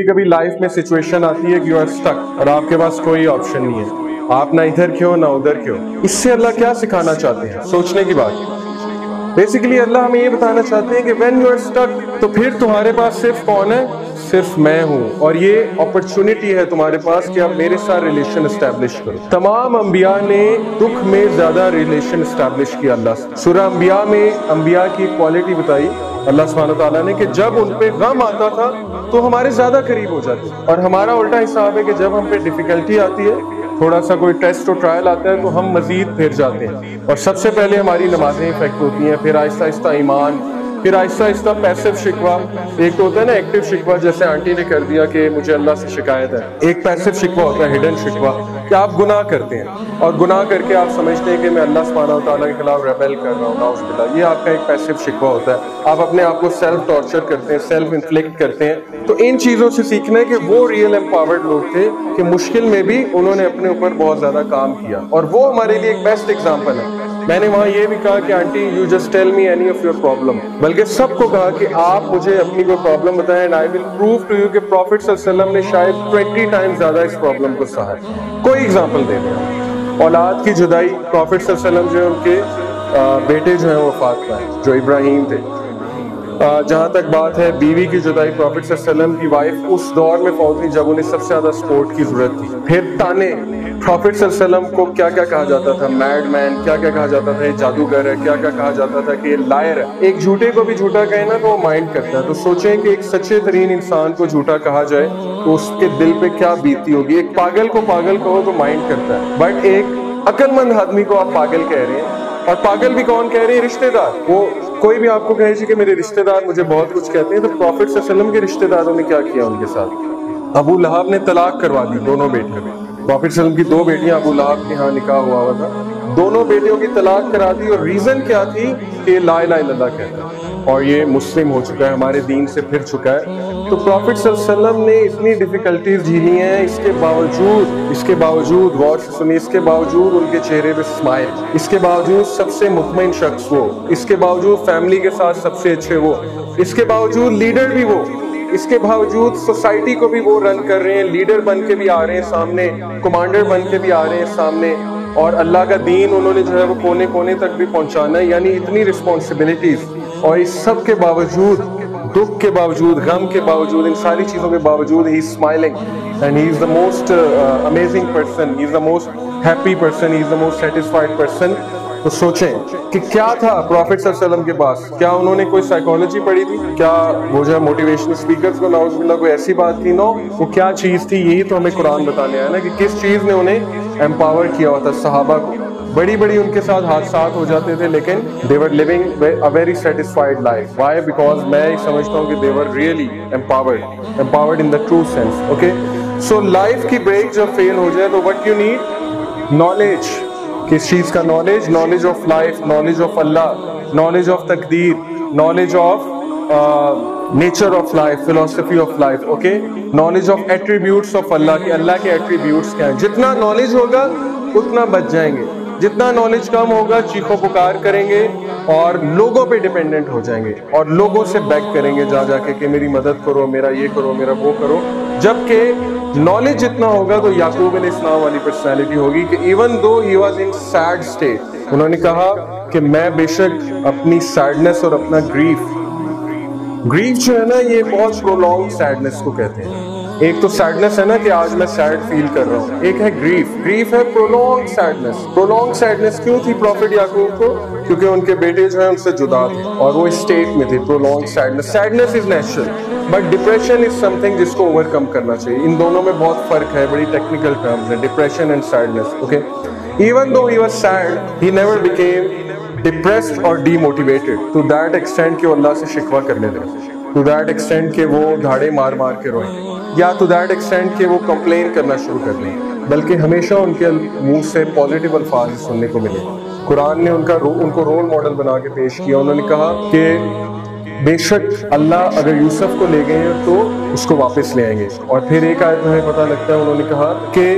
کبھی کبھی لائف میں سچویشن آتی ہے کہ یو آر اسٹک اور آپ کے پاس کوئی آپشن نہیں ہے، آپ نہ ادھر کیوں نہ ادھر کیوں. اس سے اللہ کیا سکھانا چاہتے ہیں؟ سوچنے کی بات. بیسیکلی اللہ ہمیں یہ بتانا چاہتے ہیں کہ وین یو آر اسٹک تو پھر تمہارے پاس صرف کون ہے؟ صرف میں ہوں، اور یہ اپرچونٹی ہے تمہارے پاس کہ آپ میرے ساتھ ریلیشن اسٹیبلش کرو. تمام انبیاء نے دکھ میں زیادہ ریلیشن اسٹیبلش کیا اللہ سے. سورہ انبیاء میں انبیاء کی کوالٹی بتائی اللہ سبحانہ تعالیٰ نے کہ جب ان پہ غم آتا تھا تو ہمارے زیادہ قریب ہو جاتے، اور ہمارا الٹا حساب ہے کہ جب ہم پہ ڈیفیکلٹی آتی ہے، تھوڑا سا کوئی ٹیسٹ اور ٹرائل آتا ہے تو ہم مزید پھر جاتے ہیں، اور سب سے پہلے ہماری نمازیں افیکٹ ہوتی ہیں، پھر آہستہ آہستہ ایمان، پھر آہستہ آہستہ پیسو شکوہ. ایک تو ہوتا ہے نا ایکٹیو شکوہ، جیسے آنٹی نے کر دیا کہ مجھے اللہ سے شکایت ہے. ایک پیسو شکوہ ہوتا ہے، ہڈن شکوہ، کہ آپ گناہ کرتے ہیں اور گناہ کر کے آپ سمجھتے ہیں کہ میں اللہ سبحانہ وتعالیٰ کے خلاف ریبیل کر رہا ہوں، نعوذ باللہ. یہ آپ کا ایک پیسو شکوہ ہوتا ہے، آپ اپنے آپ کو سیلف ٹارچر کرتے ہیں، سیلف انفلکٹ کرتے ہیں. تو ان چیزوں سے سیکھنا ہے کہ وہ ریئل امپاورڈ لوگ تھے کہ مشکل میں بھی انہوں نے اپنے اوپر بہت زیادہ کام کیا، اور وہ ہمارے لیے ایک بیسٹ ایگزامپل ہے. میں نے وہاں یہ بھی کہا کہ aunty you just tell me any of your problem, بلکہ سب کو کہا کہ آپ مجھے اپنی کوئی پرابلم بتائیں and I will prove to you کہ پروفٹ صلی اللہ علیہ وسلم نے شاید 20 ٹائمز زیادہ اس پرابلم کو سہا ہے. کوئی ایگزامپل دے دیں. اولاد کی جدائی، پروفٹ صلی اللہ علیہ وسلم جو ہے ان کے بیٹے جو ہیں وہ وفات پائے جو ابراہیم تھے. جہاں تک بات ہے بیوی کی جدائی، پروفٹ صلی اللہ علیہ وسلم کی وائف اس دور میں فوت ہوئی جب انہیں سب سے زیادہ سپورٹ کی ضرورت تھی. پھر تانے، پروفٹ صلی اللہ علیہ وسلم کو کیا کیا کہا جاتا تھا؟ میڈ مین، کیا کیا کہا جاتا تھا؟ یہ جادوگر ہے، کیا کیا کہا جاتا تھا کہ یہ لائر ہے. ایک جھوٹے کو بھی جھوٹا کہے نا تو وہ مائنڈ کرتا ہے. تو سوچیں کہ ایک سچے ترین انسان کو جھوٹا کہا جائے تو اس کے دل پہ کیا بیتی ہوگی. ایک پاگل کو پاگل کہو تو مائنڈ کرتا ہے، بٹ ایک عقل مند آدمی کو آپ پاگل کہہ رہے ہیں. اور پاگل بھی کون کہہ رہے ہیں؟ رشتہ دار. وہ کوئی بھی آپ کو کہے جی کہ میرے رشتہ دار مجھے بہت کچھ کہتے ہیں، تو پروفٹ صلی اللہ علیہ وسلم کے رشتہ داروں نے کیا کیا ان کے ساتھ؟ ابو لہب نے طلاق کروا دی دونوں بیٹیوں میں. پروفٹ صلی اللہ علیہ وسلم کی 2 بیٹیاں ابو لہب کے ہاں نکاح ہوا تھا، دونوں بیٹیوں کی طلاق کرا دی. اور ریزن کیا تھی؟ کہ لا الہ الا اللہ کہتا ہے اور یہ مسلم ہو چکا ہے، ہمارے دین سے پھر چکا ہے. تو پروفٹ صلی اللہ علیہ وسلم نے اتنی ڈیفیکلٹیز جھیلی ہیں، اس کے باوجود غور سے سنی، اس کے باوجود ان کے چہرے پہ اسمائل، اس کے باوجود سب سے مطمئن شخص وہ، اس کے باوجود فیملی کے ساتھ سب سے اچھے وہ، اس کے باوجود لیڈر بھی وہ، اس کے باوجود سوسائٹی کو بھی وہ رن کر رہے ہیں، لیڈر بن کے بھی آ رہے ہیں سامنے، کمانڈر بن کے بھی آ رہے ہیں سامنے، اور اللہ کا دین انہوں نے جو ہے وہ کونے کونے تک بھی پہنچانا ہے. یعنی اتنی رسپانسبلٹیز، اور اس سب کے باوجود، دکھ کے باوجود، غم کے باوجود، ان ساری چیزوں کے باوجود he smiling and he is the most amazing person, he is the most happy person, he is the most satisfied person. تو سوچیں کہ کیا تھا پروفٹ صلی اللہ علیہ وسلم کے پاس؟ کیا انہوں نے کوئی سائیکالوجی پڑھی تھی؟ کیا وہ جو ہے موٹیویشنل اسپیکرز کو نعوذ باللہ کوئی ایسی بات تھی؟ نو. وہ کیا چیز تھی؟ یہی تو ہمیں قرآن بتانے آیا نا کہ کس چیز نے انہیں امپاور کیا ہوا تھا. صحابہ کو بڑی ان کے ساتھ حادثات ہو جاتے تھے لیکن they were living a very satisfied life. Why? Because میں سمجھتا ہوں کہ they were really empowered in the true sense. Okay? So life کی بریک جب فیل ہو جائے تو what you need? Knowledge. کس چیز کا knowledge؟ Knowledge of life, knowledge of Allah, knowledge of تقدیر, knowledge of nature of life, philosophy of life. Okay? Knowledge of attributes of Allah, کہ اللہ کے attributes کیا ہیں. جتنا knowledge ہوگا اتنا بچ جائیں گے، جتنا نالج کم ہوگا چیخو پکار کریں گے اور لوگوں پہ ڈیپینڈنٹ ہو جائیں گے اور لوگوں سے بیگ کریں گے جا کے کہ میری مدد کرو، میرا یہ کرو، میرا وہ کرو. جبکہ نالج جتنا ہوگا تو یعقوب علیہ السلام والی پرسنالٹی ہوگی کہ even though he was in sad state, انہوں نے کہا کہ میں بے شک اپنی سیڈنس اور اپنا گریف جو ہے نا، یہ بہت پرولونگ سیڈنس کو کہتے ہیں. ایک تو سیڈنس ہے نا کہ آج میں سیڈ فیل کر رہا ہوں، ایک ہے گریف ہے پرولونگ سیڈنس. پرولونگ سیڈنس کیوں تھی پروفٹ یعقوب کو؟ کیونکہ ان کے بیٹے جو ہیں ان سے جدا تھے اور وہ اسٹیٹ میں تھے. Prolonged sadness is natural but depression is something جس کو اوور کم کرنا چاہیے. ان دونوں میں بہت فرق ہے، بڑی ٹیکنیکل ٹرمز ہیں، depression and sadness. Okay, even though he was sad he never became depressed اور demotivated to that extent کہ وہ اللہ سے شکوہ کرنے لگے، ٹو دیٹ ایکسٹینٹ کہ وہ دھاڑے مار کے روئیں، یا ٹو دیٹ ایکسٹینٹ کہ وہ کمپلین کرنا شروع کر دیں، بلکہ ہمیشہ ان کے منہ سے پازیٹیو الفاظ سننے کو ملے. قرآن نے ان کو رول ماڈل بنا کے پیش کیا. انہوں نے کہا کہ بے شک اللہ اگر یوسف کو لے گئے ہیں تو اس کو واپس لے آئیں گے. اور پھر ایک آیت ہمیں پتہ لگتا ہے انہوں نے کہا کہ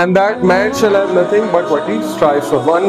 and that man shall have nothing but what he strives for, wan